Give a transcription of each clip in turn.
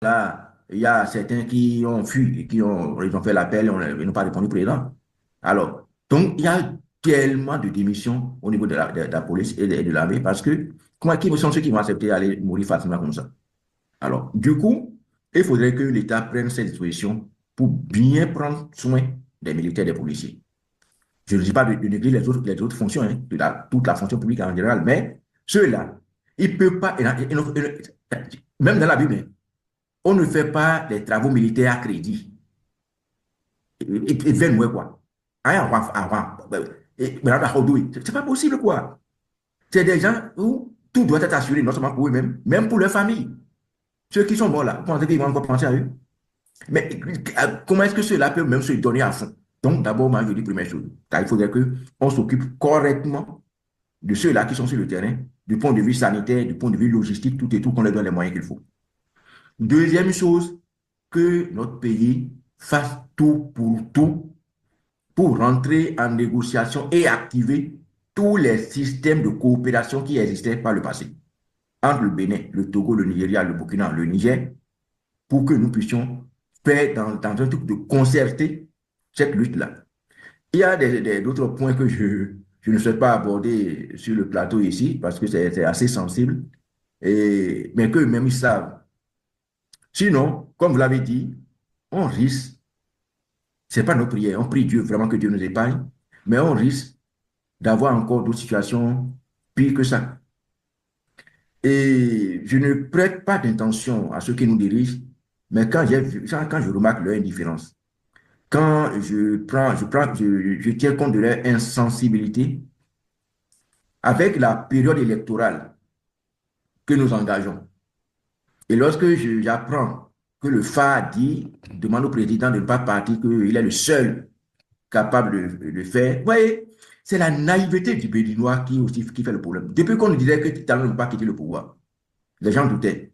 là, il y a certains qui ont fui et ils ont fait l'appel et ils n'ont pas répondu au président. Alors, donc, il y a tellement de démissions au niveau de la police et de l'armée parce que, qui sont ceux qui vont accepter d'aller mourir facilement comme ça? Alors, du coup, il faudrait que l'État prenne ses dispositions pour bien prendre soin des militaires et des policiers. Je ne dis pas de négliger les autres fonctions, hein, toute la fonction publique en général, mais ceux-là, ils ne peuvent pas, même dans la Bible, hein, on ne fait pas des travaux militaires à crédit. Et 20 mois, quoi. C'est pas possible, quoi. C'est des gens où tout doit être assuré, non seulement pour eux-mêmes, même pour leur famille. Ceux qui sont bons là, vous pensez qu'ils vont encore penser à eux? Mais comment est-ce que ceux-là peuvent même se donner à fond? Donc, d'abord, moi, je dis première chose, car il faudrait qu'on s'occupe correctement de ceux-là qui sont sur le terrain, du point de vue sanitaire, du point de vue logistique, tout et tout, qu'on leur donne les moyens qu'il faut. Deuxième chose, que notre pays fasse tout pour rentrer en négociation et activer tous les systèmes de coopération qui existaient par le passé entre le Bénin, le Togo, le Nigeria, le Burkina, le Niger, pour que nous puissions faire dans un truc de concerter cette lutte-là. Il y a d'autres points que je ne souhaite pas aborder sur le plateau ici parce que c'est assez sensible, mais qu'eux-mêmes ils savent. Sinon, comme vous l'avez dit, on risque, ce n'est pas nos prières, on prie Dieu vraiment que Dieu nous épargne, mais on risque d'avoir encore d'autres situations pires que ça. Et je ne prête pas d'intention à ceux qui nous dirigent, mais quand je remarque leur indifférence, quand je tiens compte de leur insensibilité, avec la période électorale que nous engageons, et lorsque j'apprends que le FA dit, demande au président de ne pas partir, qu'il est le seul capable de le faire, vous voyez, c'est la naïveté du Béninois qui fait le problème. Depuis qu'on nous disait que Talon ne peut pas quitter le pouvoir, les gens doutaient.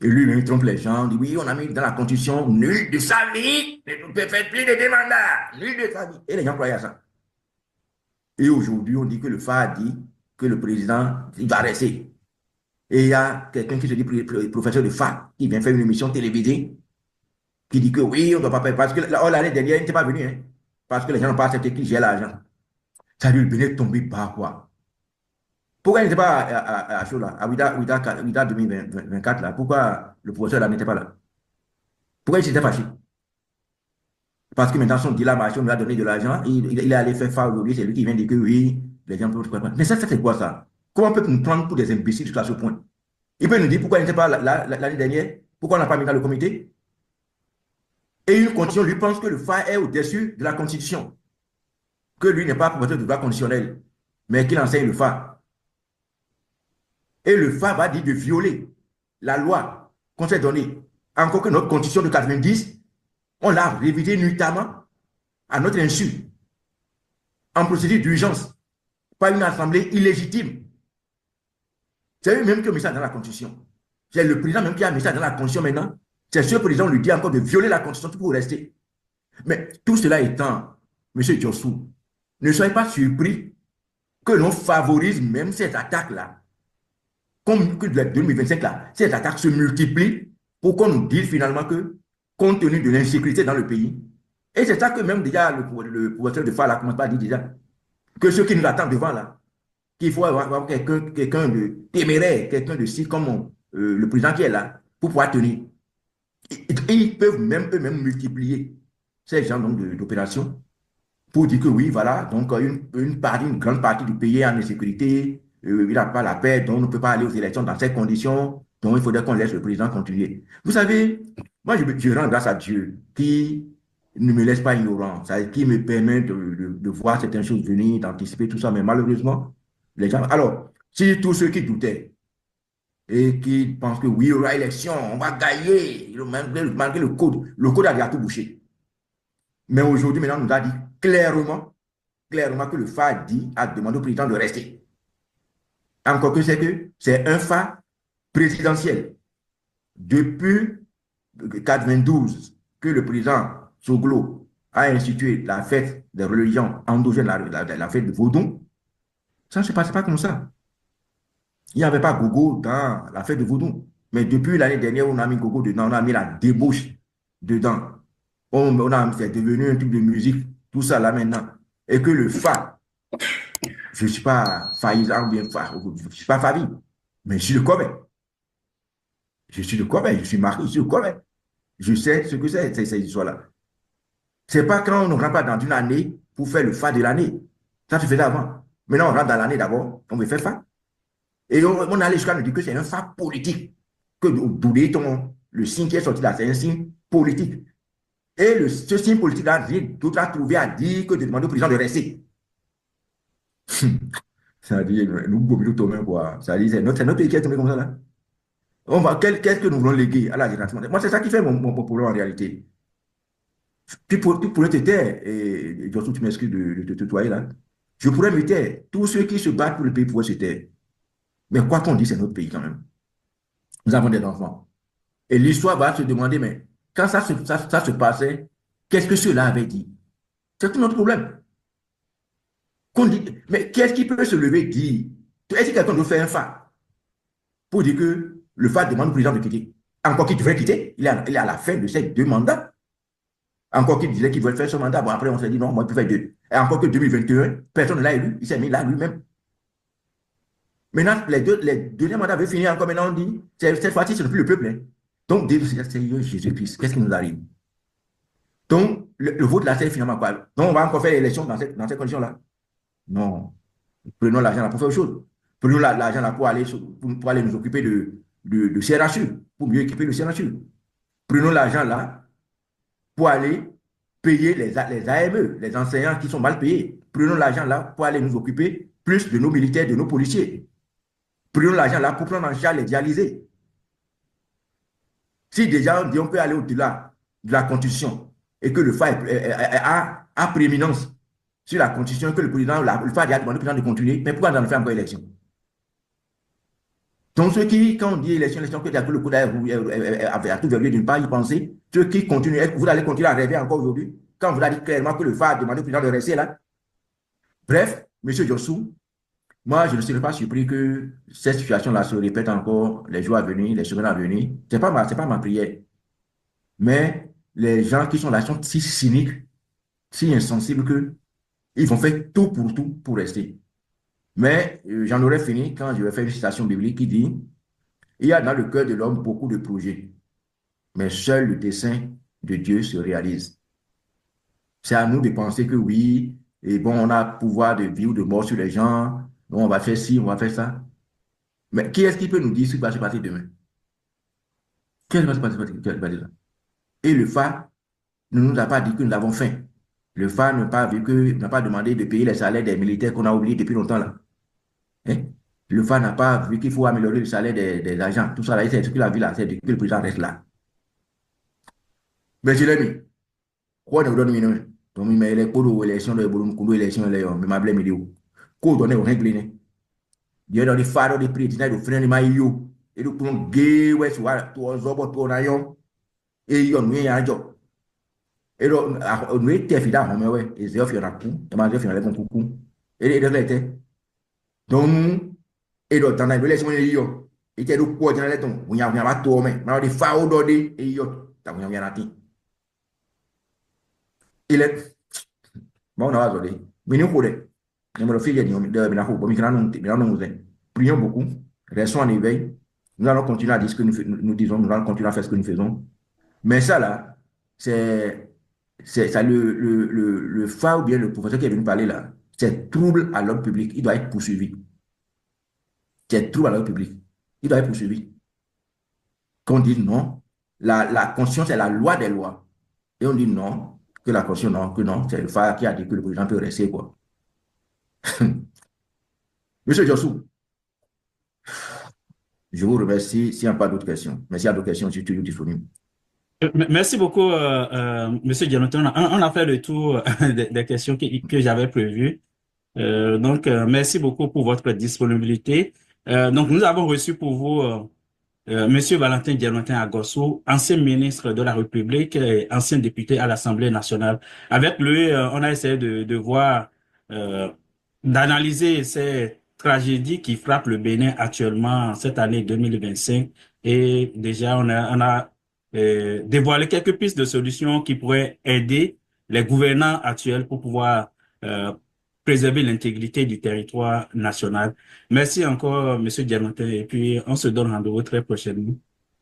Et lui, il trompe les gens, il dit oui, on a mis dans la Constitution, nul de sa vie ne peut faire plus de deux mandats, nul de sa vie. Et les gens croyaient à ça. Et aujourd'hui, on dit que le FA a dit que le président, il va rester. Et il y a quelqu'un qui se dit professeur de fac, qui vient faire une émission télévisée, qui dit que oui, on ne doit pas payer. Parce que l'année dernière, il n'était pas venu, hein, parce que les gens n'ont pas accepté qu'il gère l'argent. Ça lui venait tomber par quoi? Pourquoi il n'était pas à chaud là, à Ouida 2024 là? Pourquoi le professeur là n'était pas là? Pourquoi il s'était fâché? Parce que maintenant, son dilamation lui a donné de l'argent, il est allé faire face aujourd'hui, c'est lui qui vient dire que oui, les gens peuvent. Mais ça c'est quoi ça? Comment peut nous prendre pour des imbéciles jusqu'à ce point? Il peut nous dire pourquoi il n'était pas là l'année dernière, pourquoi on n'a pas mis dans le comité. Et une condition lui pense que le FA est au-dessus de la Constitution, que lui n'est pas professeur de droit conditionnel, mais qu'il enseigne le FA. Et le FA va dire de violer la loi qu'on s'est donnée. Encore que notre Constitution de 90, on l'a révisée nuitamment à notre insu, en procédure d'urgence, pas une assemblée illégitime. C'est eux-mêmes qui ont mis ça dans la Constitution. C'est le président même qui a mis ça dans la Constitution maintenant. C'est ce président lui dit encore de violer la Constitution pour rester. Mais tout cela étant, M. Diossou, ne soyez pas surpris que l'on favorise même cette attaque-là. Comme que de 2025-là, ces attaques se multiplient pour qu'on nous dise finalement que, compte tenu de l'insécurité dans le pays, et c'est ça que même déjà le professeur de Fala commence pas à dire déjà, que ceux qui nous attendent devant là, qu'il faut avoir quelqu'un de téméraire, quelqu'un de si comme le président qui est là, pour pouvoir tenir. Ils peuvent même eux-mêmes multiplier ces genres d'opérations pour dire que oui, voilà, donc une grande partie du pays est en insécurité, il n'a pas la paix, donc on ne peut pas aller aux élections dans ces conditions, donc il faudrait qu'on laisse le président continuer. Vous savez, moi je rends grâce à Dieu qui ne me laisse pas ignorant, qui me permet de voir certaines choses venir, d'anticiper tout ça, mais malheureusement, les gens... Alors, si tous ceux qui doutaient et qui pensent que oui, il y aura élection, on va gagner, malgré le code a déjà tout bouché. Mais aujourd'hui, maintenant, on nous a dit clairement que le FA a demandé au président de rester. Encore que c'est un FA présidentiel. Depuis 92, que le président Soglo a institué la fête des religions endogènes, la fête de Vaudon, ça ne se passait pas comme ça. Il n'y avait pas Gogo dans la fête de Vaudon. Mais depuis l'année dernière, on a mis Gogo dedans, on a mis la débauche dedans. C'est devenu un truc de musique, tout ça là maintenant. Et que le Fa, je ne suis pas Faïza ou bien Fa, je ne suis pas Fabi, mais je suis le Kobe. Je suis le Kobe, je suis marié, je suis le Kobe. Je sais ce que c'est, ces histoires-là. C'est pas quand on ne rentre pas dans une année pour faire le Fa de l'année. Ça se faisait avant. Maintenant, on rentre dans l'année d'abord, on veut faire Fa. Et on allait jusqu'à nous dire que c'est un Fa politique. Que d'où le signe qui est sorti là, c'est un signe politique. Et ce signe politique-là, rien d'autre à trouver à dire que de demander au président de rester. Ça dit, nous gommons tout même, quoi. Ça dit, c'est notre pays qui est tombé comme ça, là. Qu'est-ce que nous voulons léguer à la génération? Moi, c'est ça qui fait mon problème en réalité. Tu pourrais te taire, et surtout, tu m'excuses de te tutoyer, là. Je pourrais me taire. Tous ceux qui se battent pour le pays pourraient se taire. Mais quoi qu'on dise, c'est notre pays quand même. Nous avons des enfants. Et l'histoire va se demander, mais quand ça se passait, qu'est-ce que ceux-là avaient dit? C'est tout notre problème. Mais qu'est-ce qui peut se lever et dire? Est-ce que quelqu'un doit faire un FA pour dire que le FA demande au président de quitter? Encore qu'il devrait quitter, il est à la fin de ses 2 mandats. Encore qu'il disait qu'il voulait faire son mandat. Bon, après, on s'est dit non, moi, je peux faire 2. Et encore que 2021, personne ne l'a élu. Il s'est mis là lui-même. Maintenant, les derniers mandats avaient fini encore. Maintenant, on dit, cette fois-ci, ce n'est plus le peuple. Hein. Donc, Seigneur Jésus-Christ, qu'est-ce qui nous arrive? Donc, le vote là, c'est finalement quoi? Donc, on va encore faire l'élection dans ces conditions-là? Non. Prenons l'argent là pour faire autre chose. Prenons l'argent là pour aller nous occuper de CRHU, pour mieux équiper le CRHU. Prenons l'argent là pour aller payer les AME, les enseignants qui sont mal payés. Prenons l'argent là pour aller nous occuper plus de nos militaires, de nos policiers. Prenons l'argent là pour prendre en charge les dialysés. Si déjà on peut aller au-delà de la Constitution et que le FA a prééminence sur la Constitution, que le président, le FA a demandé au président de continuer, mais pourquoi on en fait encore élection? Donc, ceux qui, quand on dit élection, que le coup d'œil a tout verrouillé d'une part, y penser, ceux qui continuent, vous allez continuer à rêver encore aujourd'hui, quand vous avez dit clairement que le FA a demandé au président de rester là. Bref, M. Jossou, moi, je ne serais pas surpris que cette situation-là se répète encore les jours à venir, les semaines à venir. Ce n'est pas ma prière. Mais les gens qui sont là sont si cyniques, si insensibles qu'ils vont faire tout pour rester. Mais j'en aurais fini quand je vais faire une citation biblique qui dit, il y a dans le cœur de l'homme beaucoup de projets, mais seul le dessein de Dieu se réalise. C'est à nous de penser que oui, et bon, on a pouvoir de vie ou de mort sur les gens, on va faire ci, on va faire ça. Mais qui est-ce qui peut nous dire ce qui va se passer demain? Qu'est-ce qui va se passer? Et le FA ne nous a pas dit que nous avons faim. Le FA n'a pas demandé de payer les salaires des militaires qu'on a oubliés depuis longtemps là. Hein? Le FA n'a pas vu qu'il faut améliorer le salaire des agents. Tout ça là, c'est ce qu'il a vu là, c'est que le président reste là. Mais je l'ai mis. Quoi ne donne pas? Donc, il m'a dit que l'élection de l'élection, mais ma blême vidéo. Quoi donne au règle? Il y a des phares de prix, il y a des freins de maillot. Et donc, on gay, ouais, tu vois, tu as zobot pour nayon. Et il y a un job. Et donc, on est fidèle, on ouais, et c'est offert un coup, et ma fait un coup. Et il était. Donc, et donc, dans l'élection, il y a et tu as du quoi dans les tons, on y a pas tout, mais on a des phares d'ordre, et il y a, t'as on y a un il est, bon, on a aujourd'hui. Mais nous, pour les, nous, le fil, il y a de Binafou, bon, prions beaucoup, restons en éveil. Nous allons continuer à dire ce que nous disons, nous allons continuer à faire ce que nous faisons. Mais ça, là, c'est ça, le FA ou bien le professeur qui est venu parler là, c'est trouble à l'ordre public. Il doit être poursuivi. C'est trouble à l'ordre public. Il doit être poursuivi. Qu'on dit non, la Constitution, c'est la loi des lois. Et on dit non, que la Constitution, non, que non, c'est le FA qui a dit que le président peut rester, quoi. Monsieur Jossou, je vous remercie. S'il n'y a pas d'autres questions, mais s'il y a d'autres questions, je suis toujours disponible. Merci beaucoup, Monsieur Jonathan. On a fait le tour des questions que j'avais prévues. Merci beaucoup pour votre disponibilité. Donc, nous avons reçu pour vous Monsieur Valentin Djernotin Agosso, ancien ministre de la République et ancien député à l'Assemblée nationale. Avec lui, on a essayé de voir, d'analyser tragédie qui frappe le Bénin actuellement cette année 2025. Et déjà, on a dévoilé quelques pistes de solutions qui pourraient aider les gouvernants actuels pour pouvoir euh, préserver l'intégrité du territoire national. Merci encore, Monsieur Diamanté, et puis on se donne rendez-vous très prochainement.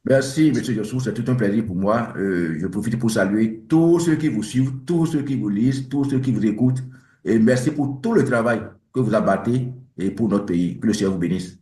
Merci, Monsieur Jossou, c'est tout un plaisir pour moi. Je profite pour saluer tous ceux qui vous suivent, tous ceux qui vous lisent, tous ceux qui vous écoutent. Et merci pour tout le travail que vous abattez et pour notre pays. Que le Seigneur vous bénisse.